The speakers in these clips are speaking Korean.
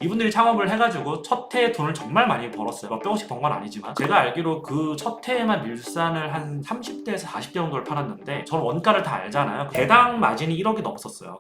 이분들이 창업을 해가지고 첫 해에 돈을 정말 많이 벌었어요. 몇백억씩 번 건 아니지만 제가 알기로 그 첫 해에만 밀산을 한 30대에서 40대 정도를 팔았는데 저는 원가를 다 알잖아요. 대당 마진이 1억이 넘었었어요.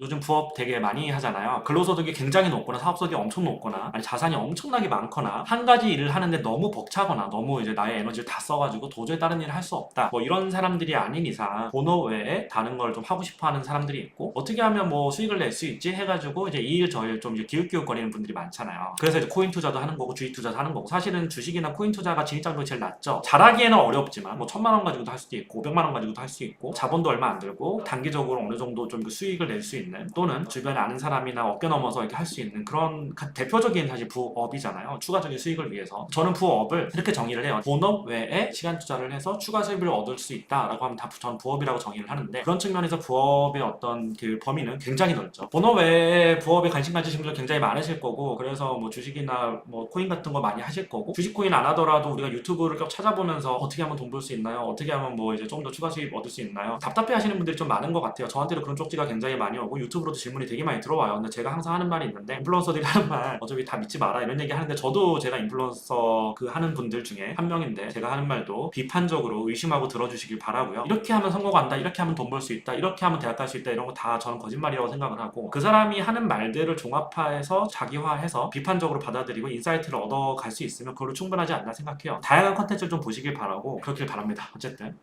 요즘 부업 되게 많이 하잖아요. 근로소득이 굉장히 높거나 사업소득이 엄청 높거나 아니 자산이 엄청나게 많거나 한 가지 일을 하는데 너무 벅차거나 너무 이제 나의 에너지를 다 써가지고 도저히 다른 일을 할 수 없다. 뭐 이런 사람들이 아닌 이상 본업 외에 다른 걸 좀 하고 싶어 하는 사람들이 있고 어떻게 하면 뭐 수익을 낼 수 있지 해가지고 이제 이 일 저 일 좀 이제 기웃기웃거리는 분들이 많잖아요. 그래서 이제 코인 투자도 하는 거고 주식 투자도 하는 거고 사실은 주식이나 코인 투자가 진입장벽이 제일 낮죠. 잘하기에는 어렵지만 뭐 1,000만 원 가지고도 할 수도 있고 500만 원 가지고도 할 수 있고 자본도 얼마 안 들고 단기적으로 어느 정도 좀 그 수익을 낼 수 있는 또는 주변에 아는 사람이나 어깨 넘어서 이렇게 할 수 있는 그런 대표적인 사실 부업이잖아요. 추가적인 수익을 위해서. 저는 부업을 이렇게 정의를 해요. 본업 외에 시간 투자를 해서 추가 수입을 얻을 수 있다라고 하면 다 전 부업이라고 정의를 하는데 그런 측면에서 부업의 어떤 그 범위는 굉장히 넓죠. 본업 외에 부업에 관심 가지신 분들 굉장히 많으실 거고 그래서 뭐 주식이나 뭐 코인 같은 거 많이 하실 거고 주식 코인 안 하더라도 우리가 유튜브를 쭉 찾아보면서 어떻게 하면 돈 벌 수 있나요? 어떻게 하면 뭐 이제 좀 더 추가 수입 얻을 수 있나요? 답답해 하시는 분들이 좀 많은 것 같아요. 저한테도 그런 쪽지가 굉장히 많이 오고 유튜브로도 질문이 되게 많이 들어와요. 근데 제가 항상 하는 말이 있는데 인플루언서들이 하는 말 어차피 다 믿지 마라 이런 얘기 하는데 저도 제가 인플루언서 그 하는 분들 중에 한 명인데 제가 하는 말도 비판적으로 의심하고 들어주시길 바라고요. 이렇게 하면 성공한다, 이렇게 하면 돈 벌 수 있다, 이렇게 하면 대학 갈 수 있다 이런 거 다 저는 거짓말이라고 생각을 하고 그 사람이 하는 말들을 종합화해서 자기화해서 비판적으로 받아들이고 인사이트를 얻어갈 수 있으면 그걸로 충분하지 않나 생각해요. 다양한 컨텐츠를 좀 보시길 바라고 그렇길 바랍니다. 어쨌든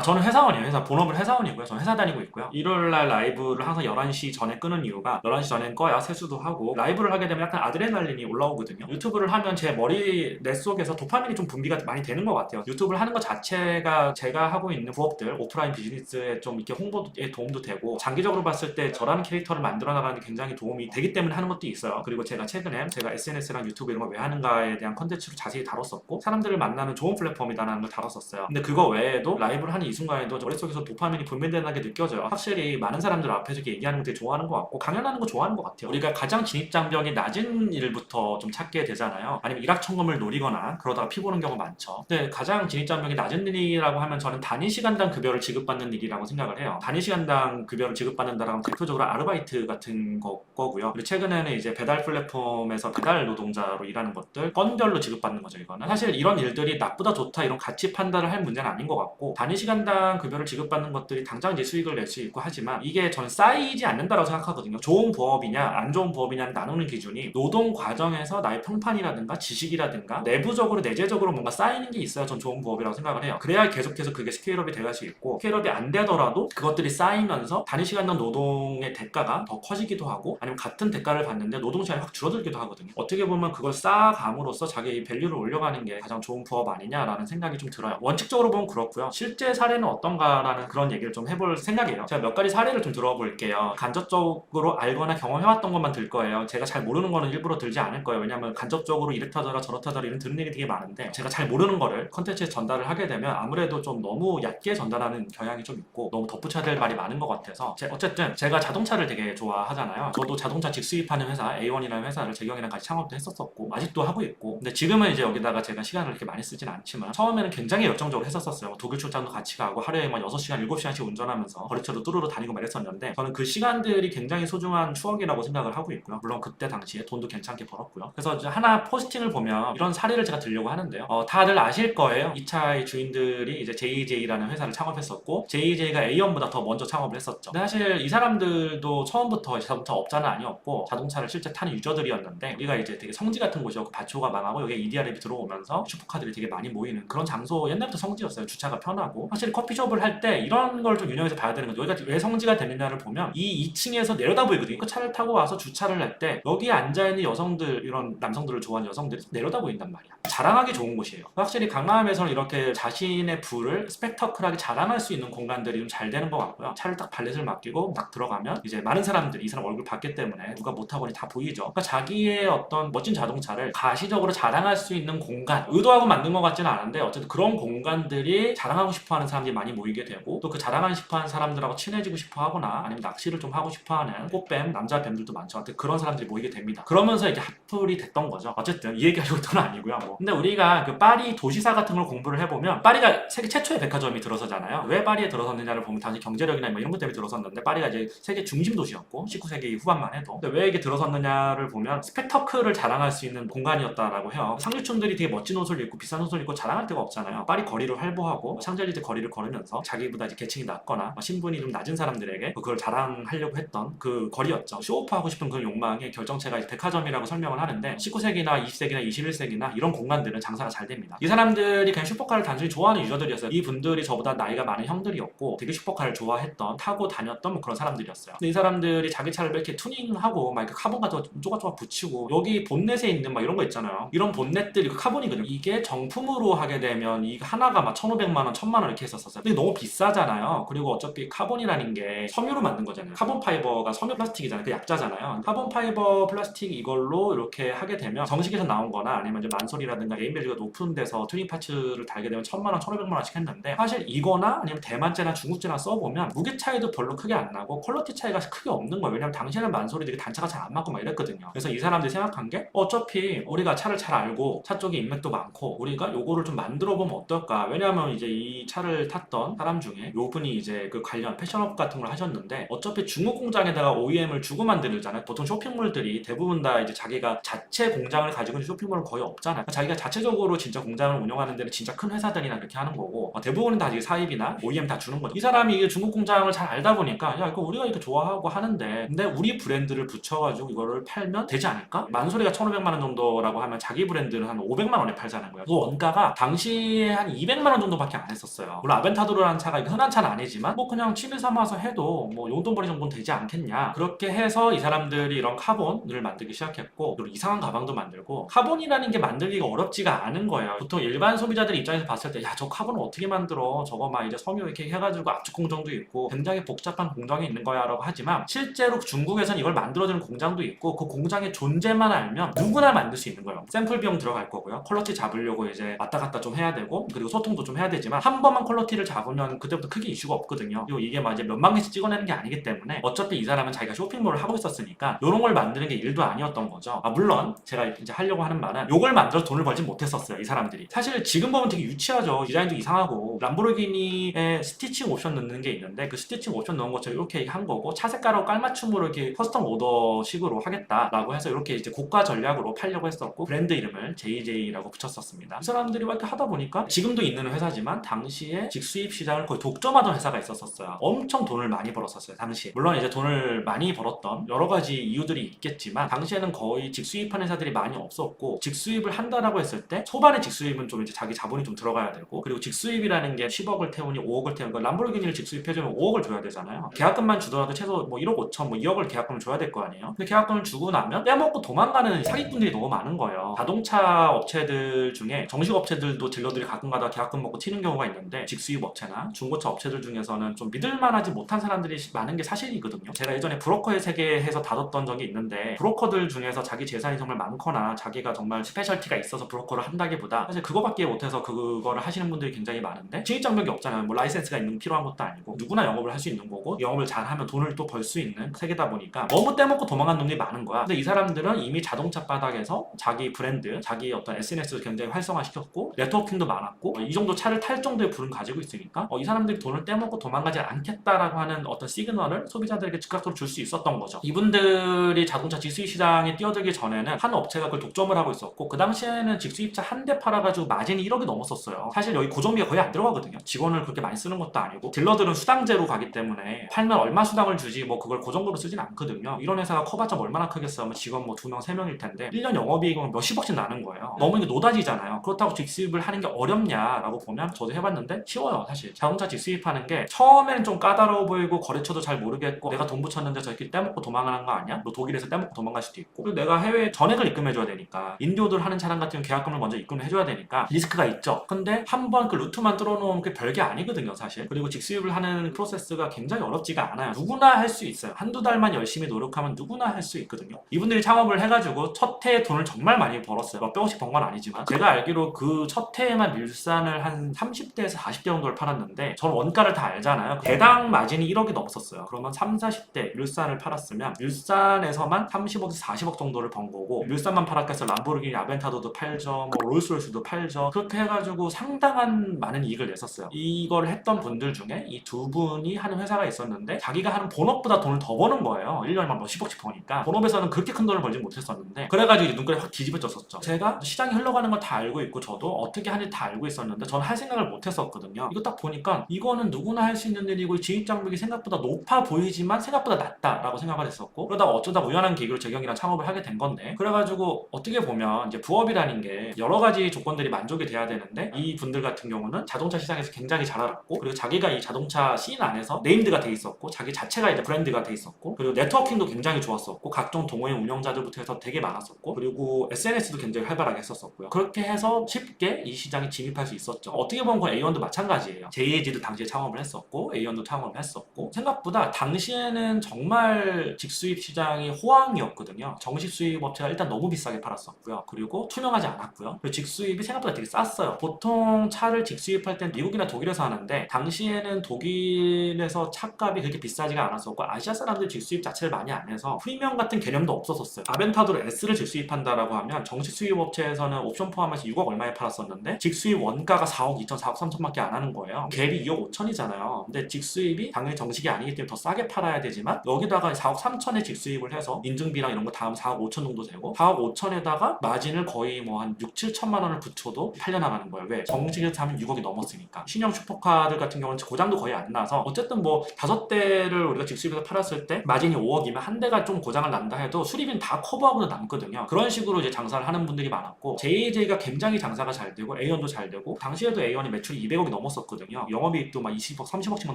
저는 회사원이에요. 본업은 회사원이고요. 저는 회사 다니고 있고요. 일요일날 라이브를 항상 11시 전에 끄는 이유가 11시 전엔 꺼야 세수도 하고 라이브를 하게 되면 약간 아드레날린이 올라오거든요. 유튜브를 하면 제 머리 내 속에서 도파민이 좀 분비가 많이 되는 것 같아요. 유튜브를 하는 것 자체가 제가 하고 있는 부업들, 오프라인 비즈니스에 좀 이렇게 홍보에 도움도 되고 장기적으로 봤을 때 저라는 캐릭터를 만들어 나가는 게 굉장히 도움이 되기 때문에 하는 것도 있어요. 그리고 제가 최근에 제가 SNS랑 유튜브 이런 걸 왜 하는가에 대한 컨텐츠로 자세히 다뤘었고 사람들을 만나는 좋은 플랫폼이다라는 걸 다뤘었어요. 근데 그거 외에도 라이브를 하는 이 순간에도 머릿속에서 도파민이 분비되는 게 느껴져요. 확실히 많은 사람들 앞에서 이렇게 얘기하는 거 되게 좋아하는 것 같고 강연하는 거 좋아하는 것 같아요. 우리가 가장 진입장벽이 낮은 일부터 좀 찾게 되잖아요. 아니면 일확천금을 노리거나 그러다가 피보는 경우가 많죠. 근데 가장 진입장벽이 낮은 일이라고 하면 저는 단위시간당 급여를 지급받는 일이라고 생각을 해요. 단위시간당 급여를 지급받는다라면 대표적으로 아르바이트 같은 거고요. 그리고 최근에는 이제 배달 플랫폼에서 배달 노동자로 일하는 것들 건별로 지급받는 거죠. 이거는 사실 이런 일들이 나쁘다 좋다 이런 가치 판단을 할 문제는 아닌 것 같고 단위시간당 급여를 지급받는 것들이 당장 이제 수익을 낼 수 있고 하지만 이게 저는 쌓이지 않는다고 생각하거든요. 좋은 부업이냐 안 좋은 부업이냐를 나누는 기준이 노동 과정에서 나의 평판이라든가 지식이라든가 내부적으로 내재적으로 뭔가 쌓이는 게 있어야 전 좋은 부업이라고 생각을 해요. 그래야 계속해서 그게 스케일업이 돼갈 수 있고 스케일업이 안 되더라도 그것들이 쌓이면서 단위시간당 노동의 대가가 더 커지기도 하고 아니면 같은 대가를 받는데 노동시간이 확 줄어들기도 하거든요. 어떻게 보면 그걸 쌓아감으로써 자기의 밸류를 올려가는 게 가장 좋은 부업 아니냐라는 생각이 좀 들어요. 원칙적으로 보면 그렇고요. 실제 사례는 어떤가라는 그런 얘기를 좀 해볼 생각이에요. 제가 몇 가지 사례를 좀 들어볼게요. 간접적으로 알거나 경험해왔던 것만 들 거예요. 제가 잘 모르는 거는 일부러 들지 않을 거예요. 왜냐면 간접적으로 이렇다더라 저렇다더라 이런 듣는 얘기 되게 많은데 제가 잘 모르는 거를 컨텐츠에 전달을 하게 되면 아무래도 좀 너무 얕게 전달하는 경향이 좀 있고 너무 덧붙여야 될 말이 많은 것 같아서 어쨌든 제가 자동차를 되게 좋아하잖아요. 저도 자동차 직수입하는 회사 A1이라는 회사를 재경이랑 같이 창업도 했었었고 아직도 하고 있고 근데 지금은 이제 여기다가 제가 시간을 이렇게 많이 쓰진 않지만 처음에는 굉장히 열정적으로 했었어요. 독일 출장도 같이 가고 하루에 막 6시간 7시간씩 운전하면서 거리차도 뚜루루 다니고 말했었는데 저는 그 시간들이 굉장히 소중한 추억이라고 생각을 하고 있고요. 물론 그때 당시에 돈도 괜찮게 벌었고요. 그래서 이제 하나 포스팅을 보면 이런 사례를 제가 들려고 하는데요. 다들 아실 거예요. 이 차의 주인들이 이제 JJ라는 회사를 창업했었고 JJ가 A1보다 더 먼저 창업을 했었죠. 근데 사실 이 사람들도 처음부터 자동차 업자는 아니었고 자동차를 실제 타는 유저들이었는데 우리가 이제 되게 성지 같은 곳이었고 바초가 망하고 여기에 EDR앱이 들어오면서 슈퍼카들이 되게 많이 모이는 그런 장소 옛날부터 성지였어요. 주차가 편하고 확실히 커피숍을 할 때 이런 걸 좀 유념해서 봐야 되는 거죠. 여기가 왜 성지가 되느냐를 보면 이 2층에서 내려다 보이거든요. 그 차를 타고 와서 주차를 할 때 여기에 앉아있는 여성들 이런 남성들을 좋아하는 여성들이 내려다 보인단 말이야. 자랑하기 좋은 곳이에요. 확실히 강남에서는 이렇게 자신의 부를 스펙터클하게 자랑할 수 있는 공간들이 좀 잘 되는 것 같고요. 차를 딱 발렛을 맡기고 딱 들어가면 이제 많은 사람들이 이 사람 얼굴 봤기 때문에 누가 못하거니 다 보이죠. 그러니까 자기의 어떤 멋진 자동차를 가시적으로 자랑할 수 있는 공간 의도하고 만든 것 같지는 않은데 어쨌든 그런 공간들이 자랑하고 싶어하는 싶어하는 사람들이 많이 모이게 되고 또 그 자랑하고 싶어하는 사람들하고 친해지고 싶어하거나 아니면 낚시를 좀 하고 싶어하는 꽃뱀, 남자 뱀들도 많죠. 그런 사람들이 모이게 됩니다. 그러면서 이제 핫플이 됐던 거죠. 어쨌든 이 얘기하려고 했던 건 아니고요. 뭐. 근데 우리가 그 파리 도시사 같은 걸 공부를 해보면 파리가 세계 최초의 백화점이 들어서잖아요. 왜 파리에 들어섰느냐를 보면 당시 경제력이나 뭐 이런 것 때문에 들어섰는데 파리가 이제 세계 중심 도시였고 19세기 후반만 해도. 근데 왜 이게 들어섰느냐를 보면 스펙터클을 자랑할 수 있는 공간이었다라고 해요. 상류층들이 되게 멋진 옷을 입고 비싼 옷을 입고 자랑할 데가 없잖아요. 파리 거리를 활보하고 샹젤리제 거리를 걸으면서 자기보다 이제 계층이 낮거나 신분이 좀 낮은 사람들에게 그걸 자랑하려고 했던 그 거리였죠. 쇼오프하고 싶은 그 욕망의 결정체가 이제 백화점이라고 설명을 하는데 19세기나 20세기나 21세기나 이런 공간들은 장사가 잘 됩니다. 이 사람들이 그냥 슈퍼카를 단순히 좋아하는 유저들이었어요. 이 분들이 저보다 나이가 많은 형들이었고 되게 슈퍼카를 좋아했던 타고 다녔던 뭐 그런 사람들이었어요. 근데 이 사람들이 자기 차를 이렇게 튜닝하고 막 이렇게 카본 같은 거 쪼각쪼각 붙이고 여기 본넷에 있는 막 이런 거 있잖아요. 이런 본넷들이 그 카본이거든요. 이게 정품으로 하게 되면 이게 하나가 막 1,500만 원, 1,000만 원 이렇게 했었어요. 근데 너무 비싸잖아요. 그리고 어차피 카본이라는 게 섬유로 만든 거잖아요. 카본 파이버가 섬유 플라스틱이잖아요. 그 약자잖아요. 카본 파이버 플라스틱 이걸로 이렇게 하게 되면 정식에서 나온 거나 아니면 이제 만솔이라든가 네임밸류가 높은 데서 튜닝 파츠를 달게 되면 1,000만 원, 1,500만 원씩 했는데 사실 이거나 아니면 대만제나 중국제나 써보면 무게 차이도 별로 크게 안 나고 퀄리티 차이가 크게 없는 거예요. 왜냐면 당시에는 만솔이 되게 단차가 잘 안 맞고 막 이랬거든요. 그래서 이 사람들이 생각한 게 어차피 우리가 차를 잘 알고 차 쪽에 인맥도 많고 우리가 요거를 좀 만들어 보면 어떨까. 왜냐면 이제 이 차를 탔던 사람 중에 요 분이 이제 그 관련 패션업 같은 걸 하셨는데 어차피 중국 공장에다가 OEM을 주고 만들잖아요. 보통 쇼핑몰들이 대부분 다 이제 자기가 자체 공장을 가지고 있는 쇼핑몰은 거의 없잖아요. 자기가 자체적으로 진짜 공장을 운영하는 데는 진짜 큰 회사들이나 그렇게 하는 거고 대부분은 다 사입이나 OEM 다 주는 거죠. 이 사람이 이게 중국 공장을 잘 알다 보니까 야 이거 우리가 이렇게 좋아하고 하는데 근데 우리 브랜드를 붙여가지고 이거를 팔면 되지 않을까? 만소리가 1,500만 원 정도라고 하면 자기 브랜드는 한 500만 원에 팔자는 거예요. 그 원가가 당시에 한 200만 원 정도밖에 안 했었어요. 물론 아벤타도르라는 차가 흔한 차는 아니지만 뭐 그냥 취미 삼아서 해도 뭐 용돈벌이 정도는 되지 않겠냐. 그렇게 해서 이 사람들이 이런 카본을 만들기 시작했고 그리고 이상한 가방도 만들고 카본이라는 게 만들기가 어렵지가 않은 거예요. 보통 일반 소비자들 입장에서 봤을 때 야 저 카본을 어떻게 만들어? 저거 막 이제 섬유 이렇게 해가지고 압축 공정도 있고 굉장히 복잡한 공정이 있는 거야 라고 하지만 실제로 중국에선 이걸 만들어주는 공장도 있고 그 공장의 존재만 알면 누구나 만들 수 있는 거예요. 샘플 비용 들어갈 거고요. 퀄리티 잡으려고 이제 왔다 갔다 좀 해야 되고 그리고 소통도 좀 해야 되지만 한 번만 퀄리티를 잡으면 그때부터 크게 이슈가 없거든요. 그리고 이게 막 이제 몇만 개씩 찍어내는 게 아니기 때문에 어차피 이 사람은 자기가 쇼핑몰을 하고 있었으니까 이런 걸 만드는 게 일도 아니었던 거죠. 물론 제가 이제 하려고 하는 말은 요걸 만들어서 돈을 벌지 못했었어요. 이 사람들이. 사실 지금 보면 되게 유치하죠. 디자인도 이상하고 람보르기니에 스티칭 옵션 넣는 게 있는데 그 스티칭 옵션 넣은 것처럼 이렇게 한 거고 차 색깔하고 깔맞춤으로 이렇게 커스텀 오더식으로 하겠다라고 해서 이렇게 이제 고가 전략으로 팔려고 했었고 브랜드 이름을 JJ라고 붙였었습니다. 이 사람들이 이렇게 하다 보니까 지금도 있는 회사지만 당시에 직수입 시장을 거의 독점하던 회사가 있었어요. 엄청 돈을 많이 벌었었어요. 당시에. 물론 이제 돈을 많이 벌었던 여러 가지 이유들이 있겠지만 당시에는 거의 직수입한 회사들이 많이 없었고 직수입을 한다라고 했을 때 초반에 직수입은 좀 이제 자기 자본이 좀 들어가야 되고 그리고 직수입이라는 게 10억을 태우니 5억을 태우니 람보르기니를 직수입해주면 5억을 줘야 되잖아요. 계약금만 주더라도 최소 뭐 1억 5천 뭐 2억을 계약금을 줘야 될 거 아니에요. 근데 계약금을 주고 나면 떼먹고 도망가는 사기꾼들이 너무 많은 거예요. 자동차 업체들 중에 정식 업체들도 딜러들이 가끔가다 계약금 먹고 튀는 경우가 있는데 직수입 업체나 중고차 업체들 중에서는 좀 믿을만하지 못한 사람들이 많은 게 사실이거든요. 제가 예전에 브로커의 세계에서 다뤘던 적이 있는데 브로커들 중에서 자기 재산이 정말 많거나 자기가 정말 스페셜티가 있어서 브로커를 한다기보다 사실 그거밖에 못해서 그거를 하시는 분들이 굉장히 많은데 진입장벽이 없잖아요. 뭐 라이센스가 있는 필요한 것도 아니고 누구나 영업을 할 수 있는 거고 영업을 잘하면 돈을 또 벌 수 있는 세계다 보니까 너무 떼먹고 도망간 놈들이 많은 거야. 근데 이 사람들은 이미 자동차 바닥에서 자기 브랜드, 자기 어떤 SNS를 굉장히 활성화시켰고 네트워킹도 많았고 이 정도 차를 탈 정도의 부를 가지고 있으니까 이 사람들이 돈을 떼먹고 도망가지 않겠다라고 하는 어떤 시그널을 소비자들에게 즉각적으로 줄 수 있었던 거죠. 이분들이 자동차 직수입 시장에 뛰어들기 전에는 한 업체가 그걸 독점을 하고 있었고 그 당시에는 직수입차 한 대 팔아가지고 마진이 1억이 넘었었어요. 사실 여기 고정비가 거의 안 들어가거든요. 직원을 그렇게 많이 쓰는 것도 아니고 딜러들은 수당제로 가기 때문에 팔면 얼마 수당을 주지 뭐 그걸 고정으로 쓰진 않거든요. 이런 회사가 커봤자 얼마나 크겠어요. 직원 뭐 2명, 3명일 텐데 1년 영업이익은 몇십억씩 나는 거예요. 너무 이게 노다지잖아요. 그렇다고 직수입을 하는 게 어렵냐라고 보면 저도 해봤는데 쉬워요. 사실 자동차 직수입하는 게 처음에는 좀 까다로워 보이고 거래처도 잘 모르겠고 내가 돈 붙였는데 저렇게 떼먹고 도망가는 거 아니야? 너 독일에서 떼먹고 도망갈 수도 있고 그리고 내가 해외에 전액을 입금해줘야 되니까 인도들 하는 차량 같은 경우 계약금을 먼저 입금해줘야 되니까 리스크가 있죠. 근데 한번 그 루트만 뚫어놓으면 그게 별게 아니거든요 사실. 그리고 직수입을 하는 프로세스가 굉장히 어렵지가 않아요. 누구나 할 수 있어요. 한두 달만 열심히 노력하면 누구나 할 수 있거든요. 이분들이 창업을 해가지고 첫 해에 돈을 정말 많이 벌었어요. 몇백억씩 번 건 아니지만 제가 알기로 그 첫 해에만 밀산을 한 30대에서 40대 정도를 팔았는데 전 원가를 다 알잖아요. 대당 마진이 1억이 넘었었어요. 그러면 3, 40대 뮬산을 팔았으면 뮬산에서만 30억에서 40억 정도를 번 거고, 뮬산만 팔았다 해서 람보르기니 아벤타도도 팔죠, 뭐 롤스로이스도 팔죠. 그렇게 해가지고 상당한 많은 이익을 냈었어요. 이걸 했던 분들 중에 이 두 분이 하는 회사가 있었는데 자기가 하는 본업보다 돈을 더 버는 거예요. 1년에 뭐 10억씩 버니까. 본업에서는 그렇게 큰 돈을 벌지 못했었는데, 그래가지고 이제 눈깔이 확 뒤집어졌었죠. 제가 시장이 흘러가는 걸 다 알고 있고 저도 어떻게 하는지 다 알고 있었는데 저는 할 생각을 못 했었거든요. 이거 딱 보니까 이거는 누구나 할 수 있는 일이고 진입장벽이 생각보다 높아 보이지만 생각보다 낮다라고 생각을 했었고, 그러다가 어쩌다 우연한 계기로 재경이랑 창업을 하게 된 건데, 그래가지고 어떻게 보면 이제 부업이라는 게 여러 가지 조건들이 만족이 돼야 되는데, 이 분들 같은 경우는 자동차 시장에서 굉장히 잘 알았고, 그리고 자기가 이 자동차 씬 안에서 네임드가 돼 있었고, 자기 자체가 이제 브랜드가 돼 있었고, 그리고 네트워킹도 굉장히 좋았었고, 각종 동호회 운영자들부터 해서 되게 많았었고, 그리고 SNS도 굉장히 활발하게 했었었고요. 그렇게 해서 쉽게 이 시장에 진입할 수 있었죠. 어떻게 보면 그 A1도 마찬가지예요. JAG도 당시에 창업을 했었고 A1도 창업을 했었고, 생각보다 당시에는 정말 직수입 시장이 호황이었거든요. 정식 수입 업체가 일단 너무 비싸게 팔았었고요. 그리고 투명하지 않았고요. 그리고 직수입이 생각보다 되게 쌌어요. 보통 차를 직수입할 땐 미국이나 독일에서 하는데, 당시에는 독일에서 차값이 그렇게 비싸지가 않았었고, 아시아 사람들이 직수입 자체를 많이 안 해서 프리미엄 같은 개념도 없었었어요. 아벤타도로 S를 직수입한다라고 하면 정식 수입 업체에서는 옵션 포함해서 6억 얼마에 팔았었는데 직수입 원가가 4억 2천, 4억 3천밖에 안 하는 거예요. 갭이 2억 5천이잖아요. 근데 직수입이 당연히 정식이 아니기 때문에 더 싸게 팔아야 되지만, 여기다가 4억 3천에 직수입을 해서 인증비랑 이런 거 다음 4억 5천 정도 되고, 4억 5천에다가 마진을 거의 뭐 한 6, 7천만 원을 붙여도 팔려나가는 거예요. 왜? 정식에서 하면 6억이 넘었으니까. 신형 슈퍼카들 같은 경우는 고장도 거의 안 나서, 어쨌든 뭐 5대를 우리가 직수입에서 팔았을 때 마진이 5억이면 한 대가 좀 고장을 난다 해도 수리비는 다 커버하고는 남거든요. 그런 식으로 이제 장사를 하는 분들이 많았고, JAJ가 굉장히 장사가 잘 되고 A1도 잘 되고, 당시에도 A1이 매출이 200억이 넘었었거든요. 영업이익도 막 20억, 30억씩만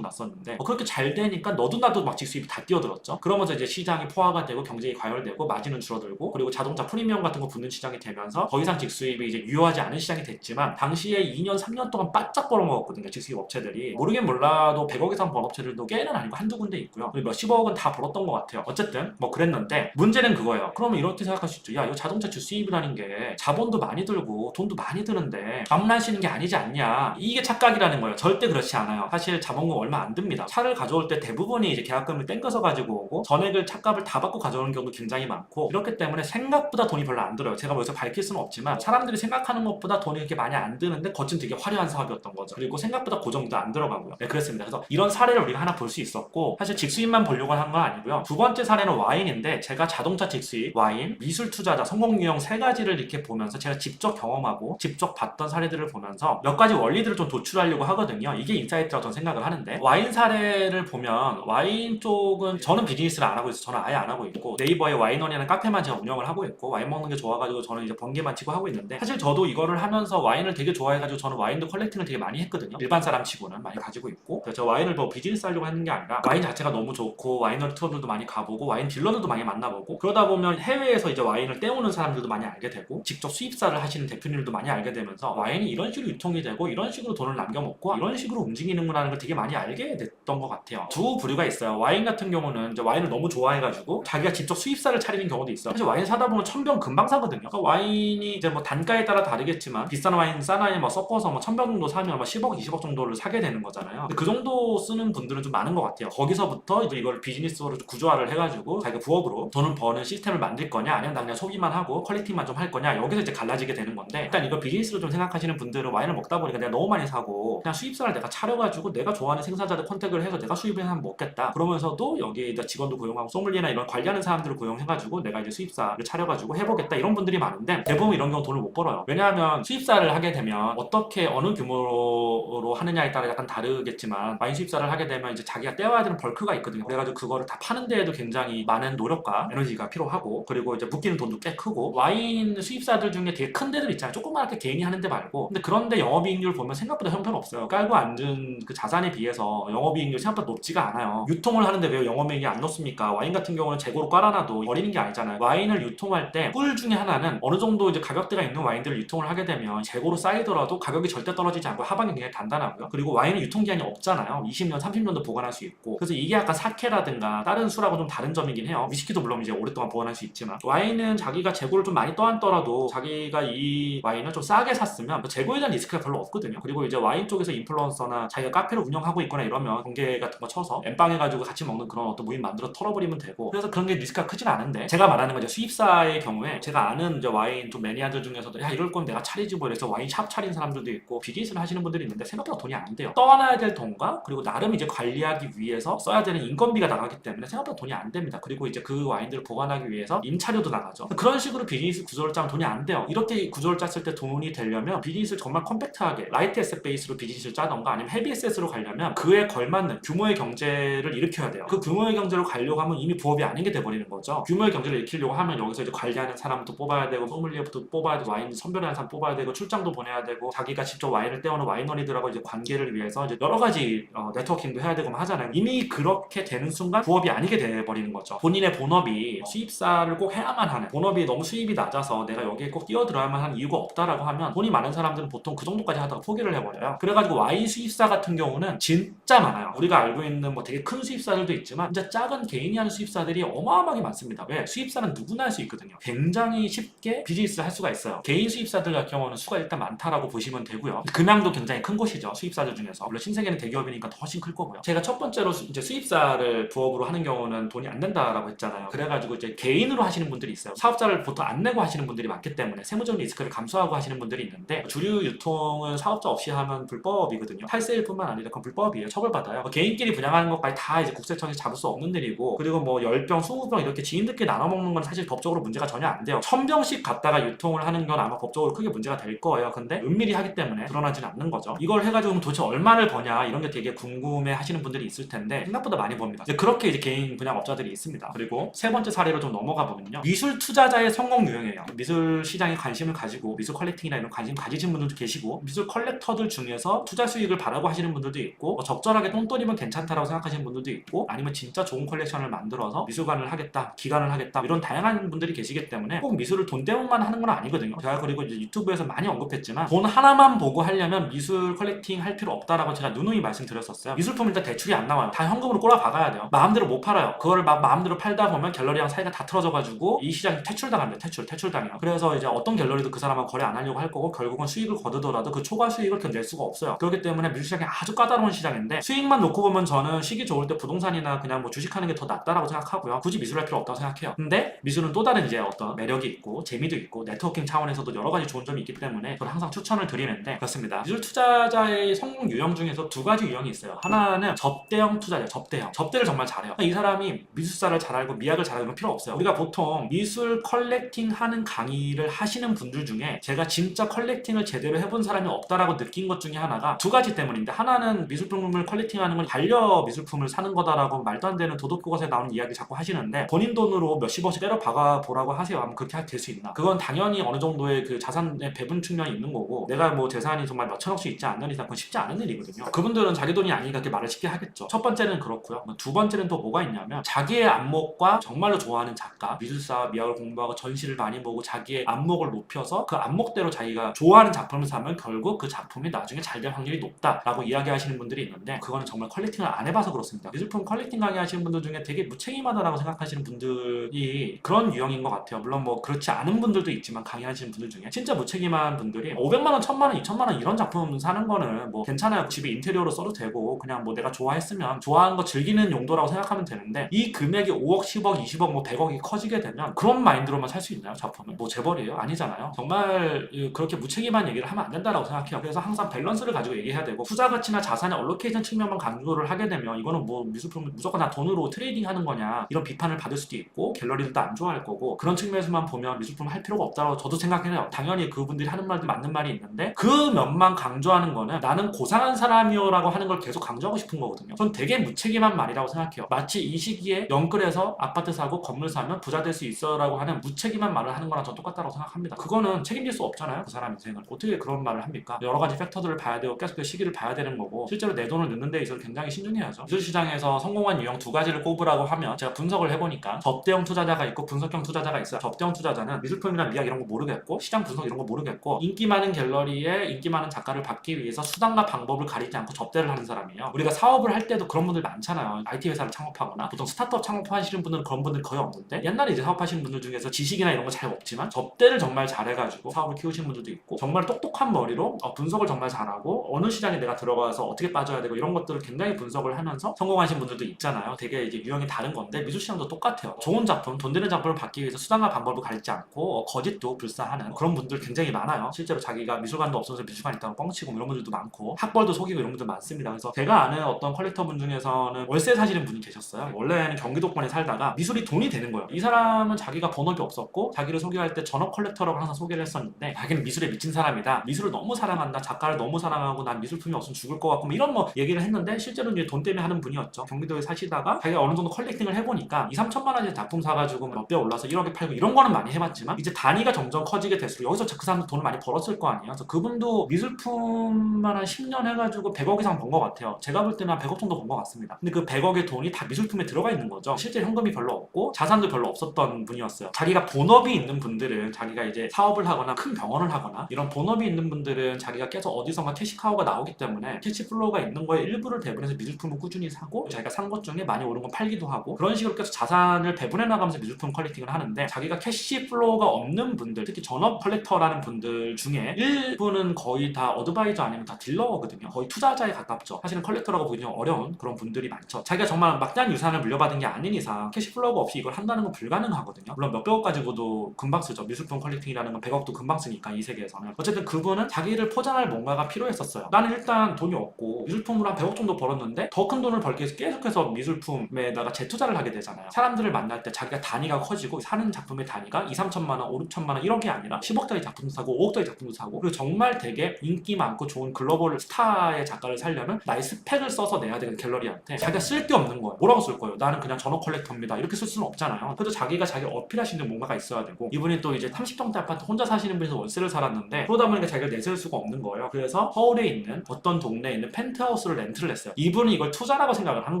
났었는데, 그렇게 잘 되니까 너도 나도 막 직수입이 다 뛰어들었죠. 그러면서 이제 시장이 포화가 되고 경쟁이 과열되고 마진은 줄어들고, 그리고 자동차 프리미엄 같은 거 붙는 시장이 되면서 더 이상 직수입이 이제 유효하지 않은 시장이 됐지만, 당시에 2년, 3년 동안 바짝 벌어먹었거든요. 직수입 업체들이. 모르긴 몰라도 100억 이상 번 업체들도 꽤는 아니고 한두 군데 있고요. 그리고 몇십억은 다 벌었던 것 같아요. 어쨌든 뭐 그랬는데, 문제는 그거예요. 그러면 이렇게 생각할 수 있죠. 야, 이거 자동차 직수입이라는 게 자본도 많이 들고 돈도 많이 드는데 감난시는 게 아니지 않냐, 이게 착각이라는 거예요. 절대 그렇지 않아요. 사실 자본금 얼마 안 듭니다. 차를 가져올 때 대부분이 이제 계약금을 땡겨서 가지고 오고, 전액을 차값을 다 받고 가져오는 경우도 굉장히 많고, 이렇기 때문에 생각보다 돈이 별로 안 들어요. 제가 뭐 여기서 밝힐 수는 없지만 사람들이 생각하는 것보다 돈이 그렇게 많이 안 드는데 겉은 되게 화려한 사업이었던 거죠. 그리고 생각보다 고정도 안 들어가고요. 네, 그렇습니다. 그래서 이런 사례를 우리가 하나 볼 수 있었고, 사실 직수입만 보려고 한 건 아니고요. 두 번째 사례는 와인인데, 제가 자동차 직수입, 와인, 미술 투자자, 성공 유형 세 가지를 이렇게 보면서 제가 직접 경험하고 직접 봤던 사례들을 보면서 몇 가지 원리들을 좀 도출하려고 하거든요. 이게 인사이트라고 저는 생각을 하는데, 와인 사례를 보면 와인 쪽은 저는 비즈니스를 안 하고 있어요. 저는 아예 안 하고 있고, 네이버에 와인원이라는 카페만 제가 운영을 하고 있고, 와인 먹는 게 좋아가지고 저는 이제 번개만 치고 하고 있는데, 사실 저도 이거를 하면서 와인을 되게 좋아해가지고 저는 와인도 컬렉팅을 되게 많이 했거든요. 일반 사람 치고는 많이 가지고 있고, 그래서 제가 와인을 뭐 비즈니스 하려고 하는 게 아니라 와인 자체가 너무 좋고, 와이너리 투어들도 많이 가보고, 와인 딜러들도 많이 만나보고, 그러다 보면 해외에서 이제 와인을 떼오는 사람들도 많이 알게 되고, 직접 수입사를 하시는 대표님들도 많이 알게 되면서 와인이 이런 식으로 유통이 되고, 이런 식으로 돈을 남겨먹고, 이런 식으로 움직이는구나 하는 걸 되게 많이 알게 됐던 것 같아요. 두 부류가 있어요. 와인 같은 경우는 이제 와인을 너무 좋아해가지고 자기가 직접 수입사를 차리는 경우도 있어요. 사실 와인 사다 보면 1000병 금방 사거든요. 그러니까 와인이 이제 뭐 단가에 따라 다르겠지만, 비싼 와인, 싼 와인 뭐 섞어서 뭐 1000병 정도 사면 뭐 10억, 20억 정도를 사게 되는 거잖아요. 근데 그 정도 쓰는 분들은 좀 많은 것 같아요. 거기서부터 이걸 비즈니스로 구조화를 해가지고 자기가 부업으로 돈을 버는 시스템을 만들 거냐, 아니면 나 그냥 소비만 하고 퀄리티만 좀 할 거냐, 여기서 이제 갈라지게 되는 건데, 일단 이걸 비즈니스로 좀 생각하시는 분들은 와인을 먹다 보니까 내가 너무 많이 사고 그냥 수입사를 내가 차려가지고 내가 좋아하는 생산자들 컨택을 해서 내가 수입을 하면 먹겠다, 그러면서도 여기에 직원도 고용하고 소믈리에나 이런 관리하는 사람들을 고용해가지고 내가 이제 수입사를 차려가지고 해보겠다, 이런 분들이 많은데, 대부분 이런 경우 돈을 못 벌어요. 왜냐하면 수입사를 하게 되면 어떻게 어느 규모로 하느냐에 따라 약간 다르겠지만, 와인 수입사를 하게 되면 이제 자기가 떼와야 되는 벌크가 있거든요. 그래가지고 그거를 다 파는 데에도 굉장히 많은 노력과 에너지가 필요하고, 그리고 이제 묶이는 돈도 꽤 크고, 와인 수입사들 중에 되게 큰 데들 있잖아요. 조그맣게 개인이 하는 데 말고. 근데 그런데 영업이익률 보면 생각보다 형편없어요. 깔고 앉은 그 자산에 비해서 영업이익률 생각보다 높지가 않아요. 유통을 하는데 왜 영업이익이 안 높습니까? 와인 같은 경우는 재고로 깔아놔도 버리는 게 아니잖아요. 와인을 유통할 때 꿀 중에 하나는, 어느 정도 이제 가격대가 있는 와인들을 유통을 하게 되면 재고로 쌓이더라도 가격이 절대 떨어지지 않고 하방이 굉장히 단단하고요. 그리고 와인은 유통기한이 없잖아요. 20년, 30년도 보관할 수 있고. 그래서 이게 약간 사케라든가 다른 술하고 좀 다른 점이긴 해요. 위스키도 물론 이제 오랫동안 보관할 수 있지만, 와인은 자기가 재고를 좀 많이 떠안더라도 자기가 이 와인을 좀 싸게 샀으면 재고에 대한 리스크가 별로 없거든요. 그리고 이제 와인 쪽에서 인플루언서나 자기가 카페를 운영하고 있거나 이러면 공개 같은 거 쳐서 엠빵 해가지고 같이 먹는 그런 어떤 모임 만들어 털어버리면 되고, 그래서 그런 게 리스크가 크진 않은데, 제가 말하는 건 이제 수입사의 경우에 제가 아는 이제 와인 좀 매니아들 중에서도 야 이럴 건 내가 차리지 뭐 이래서 와인샵 차린 사람들도 있고 비즈니스를 하시는 분들이 있는데 생각보다 돈이 안 돼요. 떠나야 될 돈과 그리고 나름 이제 관리하기 위해서 써야 되는 인건비가 나가기 때문에 생각보다 돈이 안 됩니다. 그리고 이제 그 와인들을 보관하기 위해서 임차료도 나가죠. 그런 식으로 비즈니스 구조를 짜면 돈이 안 돼요. 이렇게 구조를 짰을 때 돈이 되려면 비즈니스를 정말 컴팩트하게 라이트 에셋 베이스로 비즈니스를 짜던가 아니면 헤비 에셋으로 가려면 그에 걸맞는 규모의 경제를 일으켜야 돼요. 그 규모의 경제를 가려고 하면 이미 부업이 아닌 게 돼버리는 거죠. 규모의 경제를 일으키려고 하면 여기서 이제 관리하는 사람부터 뽑아야 되고 소믈리에부터 뽑아야 되고 와인 선별하는 사람 뽑아야 되고 출장도 보내야 되고 자기가 직접 와인을 떼어오는 와이너리들하고 이제 관계를 위해서 이제 여러 가지 네트워킹도 해야 되고 하잖아요. 이미 그렇게 되는 순간 부업이 아니게 돼버리는 거죠. 본인의 본업이 수입사를 꼭 해야만 하는, 본업이 너무 수입이 낮아서 내가 여기에 꼭 뛰어들어야만 하는 이유가 없다라고 하면 돈이 많은 사람들은 보통 그 정도까지 하다가 포기를 해버려요. 그래가지고 와인 수입사 같은 경우는 진짜 많아요. 우리가 알고 있는 뭐 되게 큰 수입사들도 있지만 진짜 작은 개인이 하는 수입사들이 어마어마하게 많습니다. 왜? 수입사는 누구나 할 수 있거든요. 굉장히 쉽게 비즈니스를 할 수가 있어요. 개인 수입사들 같은 경우는 수가 일단 많다라고 보시면 되고요. 금양도 굉장히 큰 곳이죠. 수입사들 중에서. 물론 신세계는 대기업이니까 더 훨씬 클 거고요. 제가 첫 번째로 이제 수입사를 부업으로 하는 경우는 돈이 안 된다라고 했잖아요. 그래가지고 이제 개인으로 하시는 분들이 있어요. 사업자를 보통 안 내고 하시는 분들이 많기 때문에 세무적 리스크를 감수하고 하시는 분들이 있는데, 주류 유통은 사업자 없이 하면 불법이거든요. 탈세일뿐만 아니라 그건 불법이에요. 처벌받아요. 개인끼리 분양하는 것까지 다 이제 국세청이 잡을 수 없는 일이고, 그리고 뭐 10병, 20병 이렇게 지인들끼리 나눠 먹는 건 사실 법적으로 문제가 전혀 안 돼요. 1000병씩 갖다가 유통을 하는 건 아마 법적으로 크게 문제가 될 거예요. 근데 은밀히 하기 때문에 드러나지는 않는 거죠. 이걸 해가지고 도대체 얼마를 버냐 이런 게 되게 궁금해 하시는 분들이 있을 텐데 생각보다 많이 법니다. 이제 그렇게 이제 개인 분양업자들이 있습니다. 그리고 세 번째 사례로 좀 넘어가 보면요. 미술 투자자의 성공 유형이에요. 미술 시장에 관심을 가지고 미술 컬렉팅이나 이런 관심 가지신 분들도 계시고, 미술 컬렉터들 중에서 투자 수익을 바라고 하시는 분들도 있고, 적절하게 똥돈이면 괜찮다라고 생각하시는 분들도 있고, 아니면 진짜 좋은 컬렉션을 만들어서 미술관을 하겠다, 기관을 하겠다, 이런 다양한 분들이 계시기 때문에 꼭 미술을 돈 때문만 하는 건 아니거든요. 제가 그리고 이제 유튜브에서 많이 언급했지만 돈 하나만 보고 하려면 미술 컬렉팅 할 필요 없다라고 제가 누누이 말씀드렸었어요. 미술품은 일단 대출이 안 나와요. 다 현금으로 꼬라박아야 돼요. 마음대로 못 팔아요. 그거를 막 마음대로 팔다 보면 갤러리랑 사이가 다 틀어져가지고 이 시장이 퇴출당합니다. 퇴출당해요. 그래서 이제 어떤 갤러리도 그 사람하고 거래 안 하려고 할 거고, 결국은 수익을 거두더라도 그 초과 수익을 견낼 수가 없어요. 그렇기 때문에 미술 시장이 아주 까다로운 시장인데, 수익만 놓고 보면 저는 시기 좋을 때 부동산이나 그냥 뭐 주식하는 게 더 낫다라고 생각하고요. 굳이 미술 할 필요 없다고 생각해요. 근데 미술은 또 다른 이제 어떤 매력이 있고 재미도 있고 네트워킹 차원에서도 여러 가지 좋은 점이 있기 때문에 저는 항상 추천을 드리는데, 그렇습니다. 미술 투자자의 성공 유형 중에서 두 가지 유형이 있어요. 하나는 접대형 투자자, 접대를 정말 잘해요. 이 사람이 미술사를 잘 알고 미학을 잘 알고 이런 필요 없어요. 우리가 보통 미술 컬렉팅 하는 강의를 하시는 분들 중에 제가 진짜 컬렉팅을 제대로 해본 사람이 없다라고 느낀 것 중에 하나가 두 가지 때문인데, 하나는 미술품을 컬렉팅하는 건 반려 미술품을 사는 거다라고 말도 안 되는 도덕교과서에 나오는 이야기 자꾸 하시는데, 본인 돈으로 몇십억씩 때려 박아 보라고 하세요. 하면 그렇게 될 수 있나? 그건 당연히 어느 정도의 그 자산의 배분 측면이 있는 거고, 내가 뭐 재산이 정말 몇천억씩 있지 않는 이상 그건 쉽지 않은 일이거든요. 그분들은 자기 돈이 아니니까 그렇게 말을 쉽게 하겠죠. 첫 번째는 그렇고요. 두 번째는 또 뭐가 있냐면, 자기의 안목과 정말로 좋아하는 작가, 미술사 미학을 공부하고 전시를 많이 보고 자기의 안목을 높여서 그 안목대로 자기가 좋아하는 작품을 사면 결국 그 작품이 나중에 잘 될 확률이 높다라고 이야기하시는 분들이 있는데, 그거는 정말 컬렉팅을 안 해봐서 그렇습니다. 미술품 컬렉팅 강의 하시는 분들 중에 되게 무책임하다라고 생각하시는 분들이 그런 유형인 것 같아요. 물론 뭐 그렇지 않은 분들도 있지만, 강의하시는 분들 중에 진짜 무책임한 분들이 500만원, 1000만원, 2000만원 이런 작품 사는 거는 뭐 괜찮아요. 집에 인테리어로 써도 되고 그냥 뭐 내가 좋아했으면 좋아하는 거 즐기는 용도라고 생각하면 되는데, 이 금액이 5억, 10억, 20억, 뭐 100억이 커지게 되면 그런 마인드로만 살 수 있나요? 작품은? 뭐 재벌이에요? 아니잖아요. 정말 그렇게 무책임한 얘기를 하면 안 된다라고 생각해요. 그래서 항상 밸런스를 가지고 얘기해야 되고, 투자 가치나 자산의 얼로케이션 측면만 강조를 하게 되면 이거는 뭐 미술품을 무조건 다 돈으로 트레이딩 하는 거냐 이런 비판을 받을 수도 있고, 갤러리들도 안 좋아할 거고, 그런 측면에서만 보면 미술품을 할 필요가 없다고 저도 생각해요. 당연히 그분들이 하는 말도 맞는 말이 있는데, 그 면만 강조하는 거는 나는 고상한 사람이요 라고 하는 걸 계속 강조하고 싶은 거거든요. 전 되게 무책임한 말이라고 생각해요. 마치 이 시기에 영끌해서 아파트 사고 건물 사면 부자 될 수 있어 라고 하는 무책임한 말을 하는 거랑 전 똑같다고 생각합니다. 그거는 책임질 수 없잖아요. 그 사람 인생을 어떻게 그런 말을 합니까? 여러 가지 팩터들을 봐야 되고 계속 그 시기를 봐야 되는 거고, 실제로 내 돈을 넣는 데 있어서 굉장히 신중해야죠. 미술 시장에서 성공한 유형 두 가지를 꼽으라고 하면, 제가 분석을 해보니까 접대형 투자자가 있고 분석형 투자자가 있어요. 접대형 투자자는 미술품이나 미학 이런 거 모르겠고, 시장 분석 이런 거 모르겠고, 인기 많은 갤러리에 인기 많은 작가를 받기 위해서 수단과 방법을 가리지 않고 접대를 하는 사람이에요. 우리가 사업을 할 때도 그런 분들 많잖아요. IT 회사를 창업하거나, 보통 스타트업 창업하시는 분들은 그런 분들 거의 없는데, 옛날에 이제 사업하시는 분들 중에서 지식이나 이런 거 잘 없지만 접대를 정말 잘해가지고 사업을 키우시는 분들도 있고, 정말 똑똑한 머리로 분석을 정말 잘하고 어느 시장에 내가 들어가서 어떻게 빠져야 되고 이런 것들을 굉장히 분석을 하면서 성공하신 분들도 있잖아요. 되게 이게 유형이 다른 건데 미술시장도 똑같아요. 좋은 작품, 돈 되는 작품을 받기 위해서 수단과 방법을 가리지 않고 거짓도 불사하는 그런 분들 굉장히 많아요. 실제로 자기가 미술관도 없어서 미술관 있다고 뻥치고 이런 분들도 많고 학벌도 속이고 이런 분들 많습니다. 그래서 제가 아는 어떤 컬렉터분 중에서는 월세 사시는 분이 계셨어요. 원래는 경기도권에 살다가 미술이 돈이 되는 거예요. 이 사람은 자기가 본업이 없었고 자기를 소개할 때 전업 컬렉터라고 항상 소개를 했었는데 자기는 미술에 미친 사람이다. 미술을 너무 사랑한다. 작가를 너무 사랑하고 난 미술품이 없으면 죽을 것 같고 뭐 이런 뭐 얘기를 했는데 실제로 이제 돈 때문에 하는 분이었죠. 경기도에 사시다가 자기가 어느 정도 컬렉팅을 해보니까 2, 3천만 원짜리 작품 사가지고 몇 배 올라서 1억에 팔고 이런 거는 많이 해봤지만 이제 단위가 점점 커지게 될수록 여기서 그 사람도 돈을 많이 벌었을 거 아니에요. 그래서 그분도 미술품만 한 10년 해가지고 100억 이상 번 것 같아요. 제가 볼 때는 한 100억 정도 번 것 같습니다. 근데 그 100억의 돈이 다 미술품에 들어가 있는 거죠. 실제 현금이 별로 없고 자산도 별로 없었던 분이었어요. 자기가 본업이 있는 분들은 자기가 이제 사업을 하거나 큰 병원을 하거나 이런 본업이 있는 분들은 자기가 계속 어디선가 캐시카우가 나오기 때문에 캐시플로우가 있는 거에 일부를 배분해서 미술품을 꾸준히 사고 자기가 산 것 중에 많이 오른 건 팔기도 하고 그런 식으로 계속 자산을 배분해 나가면서 미술품 컬렉팅을 하는데 자기가 캐시플로우가 없는 분들 특히 전업 컬렉터라는 분들 중에 일부는 거의 다 어드바이저 아니면 다 딜러거든요. 거의 투자자에 가깝죠. 사실은 컬렉터라고 보기 좀 어려운 그런 분들이 많죠. 자기가 정말 막대한 유산을 물려받은 게 아닌 이상 캐시플로우가 없이 이걸 한다는 건 불가능하거든요. 물론 몇백억 가지고도 금방 쓰죠. 미술품 컬렉팅이라는 건 100억도 금방 쓰니까 이 세계에서는. 어쨌든 그분은 자기를 포장할 뭔가가 필요했었어요. 나는 일단 돈이 없고 미술품으로 한 100억 정도 벌었는데 더 큰 돈을 벌기 위해서 계속해서 미술품에다가 재투자를 하게 되잖아요. 사람들을 만날 때 자기가 단위가 커지고 사는 작품의 단위가 2, 3천만 원, 5, 6천만 원 이런 게 아니라 10억짜리 작품도 사고 5억짜리 작품도 사고 그리고 정말 되게 인기 많고 좋은 글로벌 스타의 작가를 살려면 나의 스펙을 써서 내야 되는 갤러리한테 자기가 쓸 게 없는 거예요. 뭐라고 쓸 거예요? 나는 그냥 전업 컬렉터입니다. 이렇게 쓸 수는 없잖아요. 그래도 자기가 자기를 어필할 수 있는 뭔가가 있어야 되고 이분이 또 이제 30평대 아파트 혼자 사시는 분에서 월세를 살았는데 그러다 보니까 자기가 내세울 수가 없는 거예요. 그래서 서울에 있는 어떤 동네에 있는 펜트하우스를 렌트를 했어요. 이분이 이걸 투자라고 생각을 한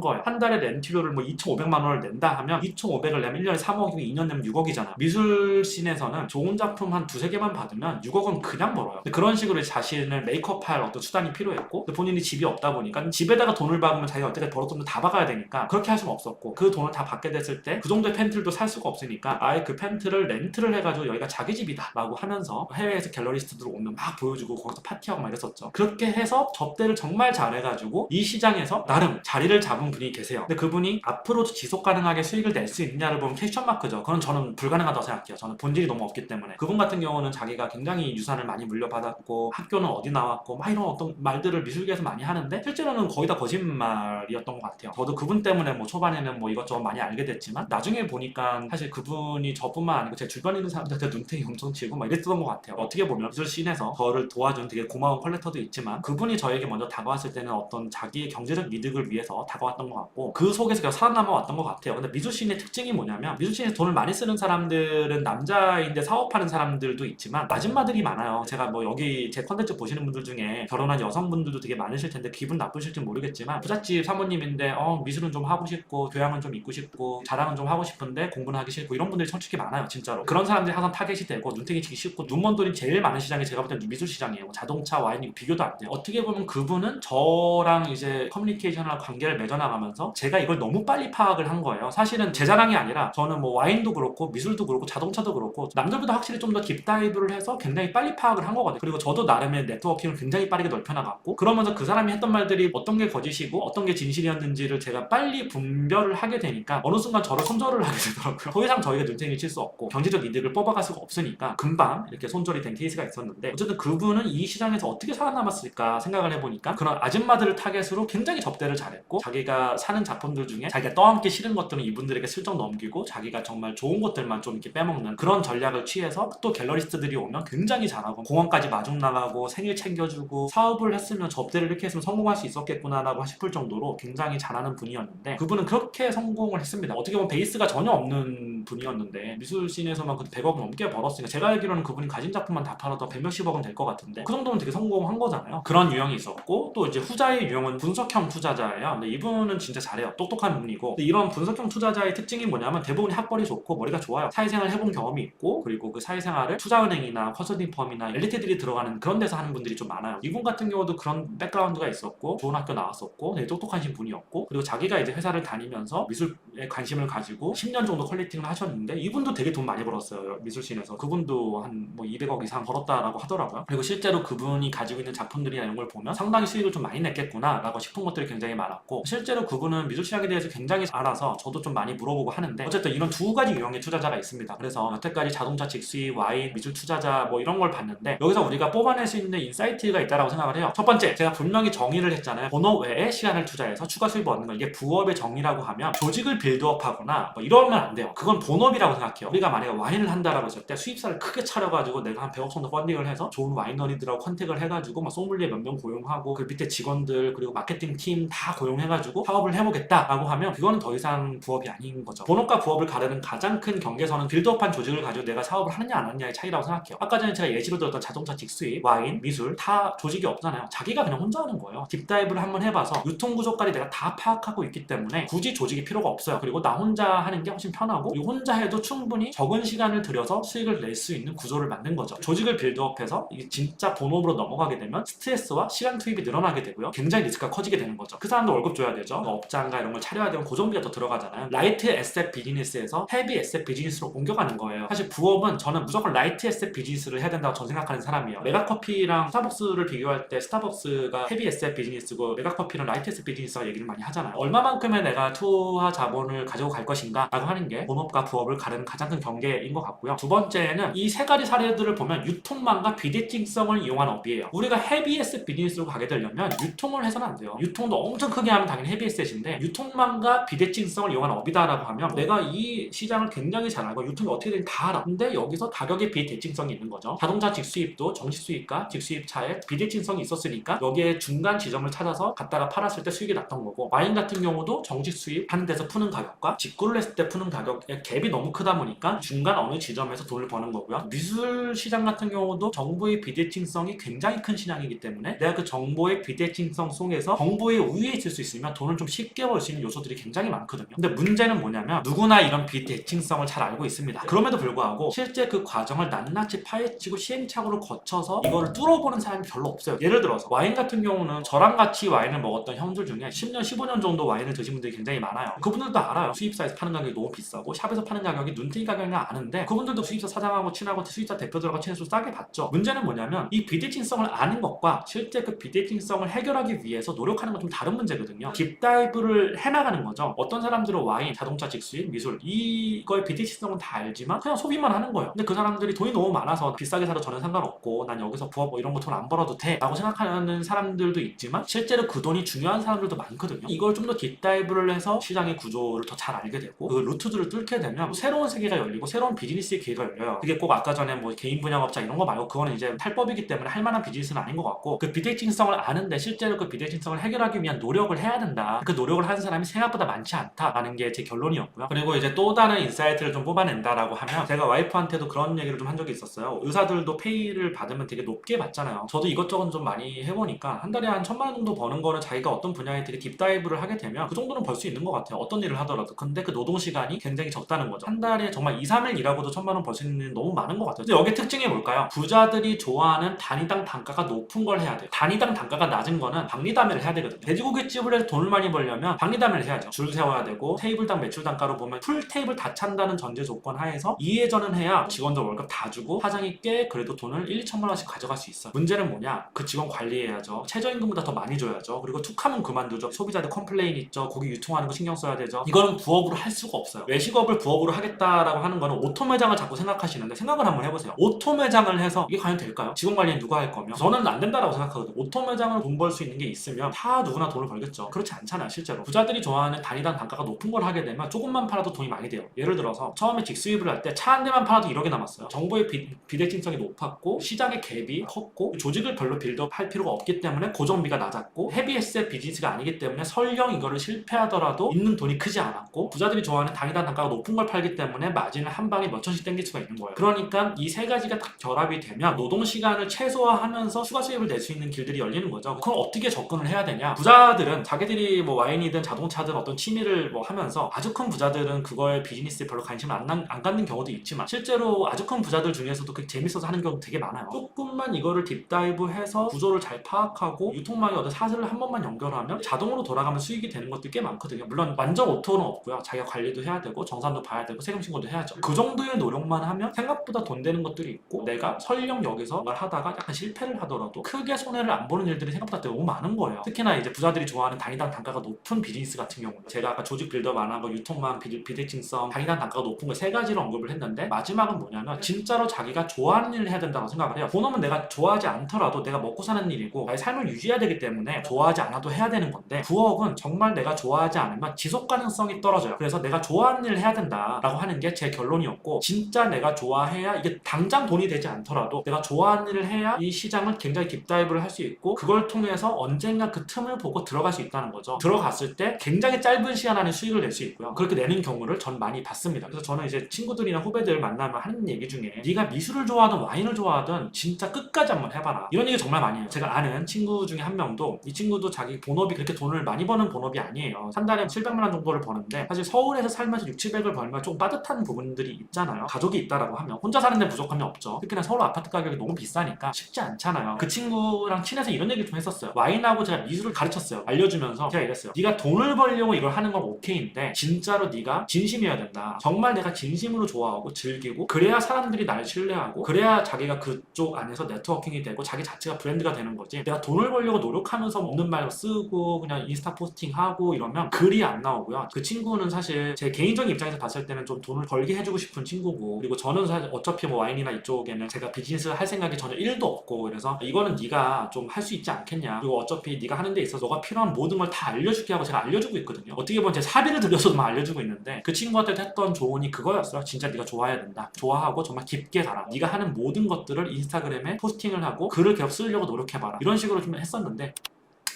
거예요. 한 달에 렌트료를 뭐 2,500만 원을 낸다 하면 2,500을 내면 1년에 3억이고 2년 내면 6억이잖아. 미술씬에서는 좋은 작품 한 두세 개만 받으면 6억은 그냥 벌어요. 근데 그런 식으로 자신을 메이크업할 어떤 수단이 필요했고 본인이 집이 없다 보니까 집에다가 돈을 박으면 자기가 어떻게 벌었던 돈 다 박아야 되니까 그렇게 할 수는 없었고 그 돈을 다 받게 됐을 때 그 정도의 팬트도 살 수가 없으니까 아예 그 팬트를 렌트를 해가지고 여기가 자기 집이다 라고 하면서 해외에서 갤러리스트들 오면 막 보여주고 거기서 파티하고 막 이랬었죠. 그렇게 해서 접대를 정말 잘해가지고 이 시장에서 나름 자리를 잡은 분이 계세요. 근데 그분이 앞으로도 지속 가능하게 수익을 낼 수 있냐를 보면 퀘스천 마크죠. 그건 저는 불가능하다고 생각해요. 저는 본질이 너무 없기 때문에. 그분 같은 경우는 자기가 굉장히 유산을 많이 물려받았고 학교는 어디 나왔고 막 이런 어떤 말들을 미술계에서 많이 하는데 실제로는 거의 다 거짓말이었던 것 같아요. 저도 그분 때문에 뭐 초반에는 뭐 이것저것 많이 알게 됐지만 나중에 보니까 사실 그분이 저뿐만 아니고 제 주변에 있는 사람들한테 눈탱이 엄청 치고 막 이랬던 것 같아요. 어떻게 보면 미술씬에서 저를 도와준 되게 고마운 컬렉터도 있지만 그분이 저에게 먼저 다가왔을 때는 어떤 자기의 경제적 이득을 위해서 다가왔던 것 같고 그 속에서 계속 살아남아 왔던 것 같아요. 근데 미술씬의 특징이 뭐냐면 미술씬에서 돈을 많이 쓰는 사람들은 남자인데 사업하는 사람들도 있지만 아줌마들이 많아요. 제가 뭐 여기 제 컨텐츠 보시는 분들 중에 결혼한 여성분들도 되게 많으실 텐데 기분 나쁘실지 모르겠지만 부잣집 사모님인데 미술은 좀 하고 싶고 교양은 좀 있고 싶고 자랑은 좀 하고 싶은데 공부는 하기 싫고 이런 분들이 솔직히 많아요. 진짜로. 그런 사람들이 항상 타겟이 되고 눈탱이 치기 쉽고 눈먼 돈이 제일 많은 시장이 제가 볼 때는 미술 시장이에요. 뭐 자동차, 와인 비교도 안 돼요. 어떻게 보면 그분은 저랑 이제 커뮤니케이션이나 관계를 맺어나가면서 제가 이걸 너무 빨리 파악을 한 거예요. 사실은 제 자랑이 아니라 저는 뭐 와인도 그렇고 미술도 그렇고 자동차도 그렇고 남들보다 확실히 좀 더 딥다이브를 해서 굉장히 빨리 파악을 한 거거든요. 그리고 저도 나름의 네트워킹을 굉장히 빠르게 넓혀나갔고 그러면서 그 사람이 했던 말들이 어떤 게 거짓이고 어떤 게 진실이었는지를 제가 빨리 분별을 하게 되니까 어느 순간 저를 손절을 하게 되더라고요. 더 이상 저희가 눈탱이 칠 수 없고 경제적 이득을 뽑아갈 수가 없으니까 금방 이렇게 손절이 된 케이스가 있었는데 어쨌든 그분은 이 시장에서 어떻게 살아남았을까 생각을 해보니까 그런 아줌마들을 타겟으로 굉장히 접대를 잘했고 자기가 사는 작품들 중에 자기가 떠안기 싫은 것들은 이분들에게 슬쩍 넘기고 자기가 정말 좋은 것들만 좀 이렇게 빼먹는 그런 전략을 취해서 또 갤러리스트들이 오면 굉장히 잘하고 공원까지 마중 나가고 생일 챙겨주고 사업을 했으면 접대를 이렇게 했으면 성공할 수 있었겠구나 라고 싶을 정도로 굉장히 잘하는 분이었는데 그분은 그렇게 성공을 했습니다. 어떻게 보면 베이스가 전혀 없는 분이었는데 미술씬에서만 100억 넘게 벌었으니까 제가 알기로는 그분이 가진 작품만 다 팔아도 100몇십억은 될 것 같은데 그 정도면 되게 성공한 거잖아요. 그런 유형이 있었고 또 이제 후자의 유형은 분석형 투자자예요. 근데 이분은 진짜 잘해요. 똑똑한 분이고 근데 이런 분석형 투자자의 특징이 뭐냐면 대부분 학벌이 좋고 머리가 좋아요. 사회생활 해본 경험이 있고 그리고 그 사회생활을 투자은행이나 컨설팅 펌이나 엘리트들이 들어가는 그런 데서 하는 분들이 좀 많아요. 이분 같은 경우도 그런 백그라운드가 있었고 좋은 학교 나왔었고 되게 똑똑하신 분이었고 그리고 자기가 이제 회사를 다니면서 미술에 관심을 가지고 10년 정도 컬렉팅을 하셨는데 이분도 되게 돈 많이 벌었어요. 미술씬에서. 그분도 한 뭐 200억 이상 벌었다라고 하더라고요. 그리고 실제로 그분이 가지고 있는 작품들이나 이런 걸 보면 상당히 수익을 좀 많이 냈겠구나 라고 싶은 것들이 굉장히 많았고, 실제로 그분은 미술 시장에 대해서 굉장히 알아서 저도 좀 많이 물어보고 하는데, 어쨌든 이런 두 가지 유형의 투자자가 있습니다. 그래서 여태까지 자동차 직수입, 와인, 미술 투자자 뭐 이런 걸 봤는데, 여기서 우리가 뽑아낼 수 있는 인사이트가 있다고 생각을 해요. 첫 번째, 제가 분명히 정의를 했잖아요. 본업 외에 시간을 투자해서 추가 수입을 얻는 거, 이게 부업의 정의라고 하면 조직을 빌드업하거나 뭐 이러면 안 돼요. 그건 본업이라고 생각해요. 우리가 만약에 와인을 한다라고 했을 때 수입사를 크게 차려가지고 내가 한 100억 정도 펀딩을 해서 좋은 와이너리들하고 컨택을 해가지고 막 소믈리에 몇 명 고용하고 그 밑에 직원들 그리고 마케팅 팀 다 고용해가지고 사업을 해보겠다라고 하면 그거는 더 이상 부업이 아닌 거죠. 본업과 부업을 가르는 가장 큰 경계선은 빌드업한 조직을 가지고 내가 사업을 하느냐 안 하느냐의 차이라고 생각해요. 아까 전에 제가 예시로 들었던 자동차 직수입, 와인, 미술 다 조직이 없잖아요. 자기가 그냥 혼자 하는 거예요. 딥다이브를 한번 해봐서 유통구조까지 내가 다 파악하고 있기 때문에 굳이 조직이 필요가 없어요. 그리고 나 혼자 하는 게 훨씬 편하고, 그리고 혼자 해도 충분히 적은 시간을 들여서 수익을 낼 수 있는 구조를 만든 거죠. 조직을 빌드업해서 이게 진짜 본업으로 넘어가게 되면 스트레스와 시간 투입이 늘어나게 되고요. 굉장히 리스크가 커지게 되는 거죠. 그 사람도 월급 줘야 되죠. 뭐 업장가 이런 걸 차려야 되면 고정비가 더 들어가잖아요. 라이트 에셋 비즈니스에서 헤비 에셋 비즈니스로 옮겨가는 거예요. 사실 부업은 저는 무조건 라이트 에셋 비즈니스를 해야 된다고 저는 생각하는 사람이에요. 메가커피랑 스타벅스를 비교할 때 스타벅스가 헤비 에셋 비즈니스고 메가커피는 라이트 에셋 비즈니스가 얘기를 많이 하잖아요. 얼마만큼의 내가 투하 자본을 가지고 갈 것인가 라고 하는 게 본업과 부업을 가르는 가장 큰 경계인 것 같고요. 두 번째는 이 세 가지 사례들을 보면 유통망과 비대칭성을 이용한 업이에요. 우리가 헤비 에셋 비즈니스로 가게 되려면 유통을 해서는 안 돼요. 유통도 엄청 크게 하면 당연히 헤비 에셋인데, 유통망과 비대칭성을 이용한 업이다라고 하면 내가 이 시장을 굉장히 잘 알고 유통이 어떻게 되는지 다 알아. 근데 여기서 가격의 비대칭성이 있는 거죠. 자동차 직수입도 정식 수입과 직수입 차에 비대칭성이 있었으니까 여기에 중간 지점을 찾아서 갖다가 팔았을 때 수익이 났던 거고, 와인 같은 경우도 정식 수입 하는 데서 푸는 가격과 직구를 했을 때 푸는 가격의 갭이 너무 크다 보니까 중간 어느 지점에서 돈을 버는 거고요. 미술 시장 같은 경우도 정보의 비대칭성이 굉장히 큰 시장이기 때문에 내가 그 정보의 비대칭성 속에서 정보의 우위에 있을 수 있으면 돈을 좀 쉽게 벌 수 있는 요소들이 굉장히 많거든요. 근데 문제는 뭐냐면 누구나 이런 비대칭성을 잘 알고 있습니다. 그럼에도 불구하고 실제 그 과정을 낱낱이 파헤치고 시행착오를 거쳐서 이거를 뚫어보는 사람이 별로 없어요. 예를 들어서 와인 같은 경우는 저랑 같이 와인을 먹었던 형들 중에 10년, 15년 정도 와인을 드신 분들이 굉장히 많아요. 그분들도 알아요. 수입사에서 파는 가격이 너무 비싸고 샵에서 파는 가격이 눈탱이 가격이나 아는데, 그분들도 수입사 사장하고 친하고 수입사 대표들하고 친해서 싸게 받죠. 문제는 뭐냐면 이 비대칭성을 아는 것과 실제 그 비대칭성을 해결하기 위해서 노력하는 건 좀 다른 문제거든요. 딥다이브를 해나가는 거죠. 어떤 사람들은 와인, 자동차 직수입, 미술 이거의 비대칭성은 다 알지만 그냥 소비만 하는 거예요. 근데 그 사람들이 돈이 너무 많아서 비싸게 사도 전혀 상관없고 난 여기서 부업 뭐 이런 거 돈 안 벌어도 돼 라고 생각하는 사람들도 있지만, 실제로 그 돈이 중요한 사람들도 많거든요. 이걸 좀 더 딥다이브를 해서 시장의 구조를 더 잘 알게 되고 그 루트들을 뚫게 되면 새로운 세계가 열리고 새로운 비즈니스의 기회가 열려요. 그게 꼭 아까 전에 뭐 개인 분양업자 이런 거 말고 그거는 이제 탈법이기 때문에 할 만한 비즈니스는 아닌 것 같고, 그 비대칭성을 아는데 실제로 그 비대칭성을 해결하기 위한 노력을 해야 된다. 그 노력을 하는 사람이 생각보다 많지 않다라는 게 제 결론이었고요. 그리고 이제 또 다른 인사이트를 좀 뽑아낸다라고 하면, 제가 와이프한테도 그런 얘기를 좀 한 적이 있었어요. 의사들도 페이를 받으면 되게 높게 받잖아요. 저도 이것저것 좀 많이 해보니까 한 달에 한 1,000만 원 정도 버는 거는 자기가 어떤 분야에 되게 딥다이브를 하게 되면 그 정도는 벌 수 있는 것 같아요. 어떤 일을 하더라도. 근데 그 노동시간이 굉장히 적다는 거죠. 한 달에 정말 2, 3일 일하고도 1,000만 원 벌 수 있는 너무 많은 것 같아요. 근데 여기 특징이 뭘까요? 부자들이 좋아하는 단위당 단가가 높은 걸 해야 돼요. 단위당 단가가 낮은 거는 박리담회를 해야 되거든요. 돼지고기집을 해서 돈을 많이 벌려면 박리담회를 해야죠. 줄 세워야 되고 테이블당 매출 단가로 보면 풀 테이블 다 찬다는 전제 조건 하에서 이해전은 해야 직원들 월급 다 주고 사장이 꽤 그래도 돈을 1, 2천만 원씩 가져갈 수 있어요. 문제는 뭐냐? 그 직원 관리해야죠. 최저임금보다 더 많이 줘야죠. 그리고 툭하면 그만두죠. 소비자들 컴플레인 있죠. 고기 유통하는 거 신경 써야 되죠. 이거는 부업으로 할 수가 없어요. 외식업을 부업으로 하겠다라고 하는 거는 오토 매장을 자꾸 생각하시는데, 생각을 한번 해보세요. 오토 매장을 해서 이게 과연 될까요? 직원 관리는 누가 할 거면? 저는 안 된다라고 생각하거든요. 오토 매장을 돈 벌 수 있는 게 있으면 다 누구나 돈을 벌겠죠. 그렇지 않잖아요. 실제로 부자들이 좋아하는 단위당 단가가 높은 걸 하게 되면 조금만 팔아도 돈이 많이 돼요. 예를 들어서 처음에 직수입을 할 때 차 한 대만 팔아도 1억이 남았어요. 정보의 비대칭성이 높았고 시장의 갭이 컸고 조직을 별로 빌드업 할 필요가 없기 때문에 고정비가 낮았고 헤비에셋 비즈니스가 아니기 때문에 설령 이거를 실패하더라도 있는 돈이 크지 않았고, 부자들이 좋아하는 단위당 단가가 높은 걸 팔기 때문에 마진을 한 방에 몇 천씩 땡길 수가 있는 거예요. 그러니까 이 세 가지가 딱 결합이 되면 노동시간을 최소화하면서 추가 수입을 낼 수 있는 길들이 열리는 거죠. 그럼 어떻게 접근을 해야 되냐? 부자들은 자기들이 뭐 와인이든 자동차든 어떤 취미를 뭐 하면서, 아주 큰 부자들은 그거에 비즈니스에 별로 관심을 안 갖는 경우도 있지만 실제로 아주 큰 부자들 중에서도 그게 재밌어서 하는 경우도 되게 많아요. 조금만 이거를 딥다이브해서 구조를 잘 파악하고 유통망에 어떤 사슬을 한 번만 연결하면 자동으로 돌아가면 수익이 되는 것도 꽤 많거든요. 물론 완전 오토는 없고요. 자기가 관리도 해야 되고 정산도 봐야 되고 세금 신고도 해야죠. 그 정도의 노력만 하면 생각보다 돈 되는 것들이 있고, 내가 설령 여기서 뭘 하다가 약간 실패를 손해를 하더라도 크게 손해를 안 보는 일들이 생각보다 너무 많은 거예요. 특히나 이제 부자들이 좋아하는 단위당 단가가 높은 비즈니스 같은 경우는 제가 아까 조직 빌더만 거, 유통망, 비대칭성, 단위당 단가가 높은 거 세 가지를 언급을 했는데 마지막은 뭐냐면 진짜로 자기가 좋아하는 일을 해야 된다고 생각을 해요. 본업은 내가 좋아하지 않더라도 내가 먹고 사는 일이고 나의 삶을 유지해야 되기 때문에 좋아하지 않아도 해야 되는 건데 부업은 정말 내가 좋아하지 않으면 지속 가능성이 떨어져요. 그래서 내가 좋아하는 일을 해야 된다라고 하는 게 제 결론이었고 진짜 내가 좋아해야 이게 당장 돈이 되지 않더라도 내가 좋아하는 일을 해야 이 시장을 굉장히 딥다이브를 할 수 있고 그걸 통해서 언젠가 그 틈을 보고 들어갈 수 있다는 거죠. 들어갔을 때 굉장히 짧은 시간 안에 수익을 낼 수 있고요. 그렇게 내는 경우를 전 많이 봤습니다. 그래서 저는 이제 친구들이나 후배들 만나면 하는 얘기 중에 네가 미술을 좋아하든 와인을 좋아하든 진짜 끝까지 한번 해봐라. 이런 얘기 정말 많이 해요. 제가 아는 친구 중에 한 명도 이 친구도 자기 본업이 그렇게 돈을 많이 버는 본업이 아니에요. 한 달에 700만 원 정도를 버는데 사실 서울에서 살면서 6, 700을 벌면 좀 빠듯한 부분들이 있잖아요. 가족이 있다라고 하면 혼자 사는데 부족함이 없죠. 특히나 서울 아파트 가격이 너무 비싸니까 쉽지 않잖아요. 그 친구랑 친해서 이런 얘기 좀 했었어요. 와인하고 제가 미술을 가르쳤어요. 알려주면서 제가 이랬어요. 네가 돈을 벌려고 이걸 하는 건 오케이인데 진짜로 네가 진심이어야 된다. 정말 내가 진심으로 좋아하고 즐기고 그래야 사람들이 날 신뢰하고 그래야 자기가 그쪽 안에서 네트워킹이 되고 자기 자체가 브랜드가 되는 거지. 내가 돈을 벌려고 노력하면서 없는 말 쓰고 그냥 인스타 포스팅하고 이러면 글이 안 나오고요. 그 친구는 사실 제 개인적인 입장에서 봤을 때는 좀 돈을 벌게 해주고 싶은 친구고 그리고 저는 사실 어차피 뭐 와인이나 이쪽에는 제가 비즈니스를 할 생각이 전혀 1도 없고 그래서 이거는 네가 좀 할 수 있지 않겠냐. 그리고 어차피 네가 하는 데 있어서 너가 필요한 모든 걸 다 알려줄게 하고 제가 알려주고 있거든요. 어떻게 보면 제 사비를 들여서도 막 알려주고 있는데 그 친구한테 했던 조언이 그거였어요. 진짜 네가 좋아해야 된다. 좋아하고 정말 깊게 살아. 네가 하는 모든 것들을 인스타그램에 포스팅을 하고 글을 계속 쓰려고 노력해봐라. 이런 식으로 좀 했었는데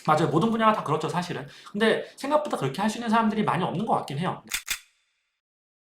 맞아요. 모든 분야가 다 그렇죠 사실은. 근데 생각보다 그렇게 할 수 있는 사람들이 많이 없는 것 같긴 해요.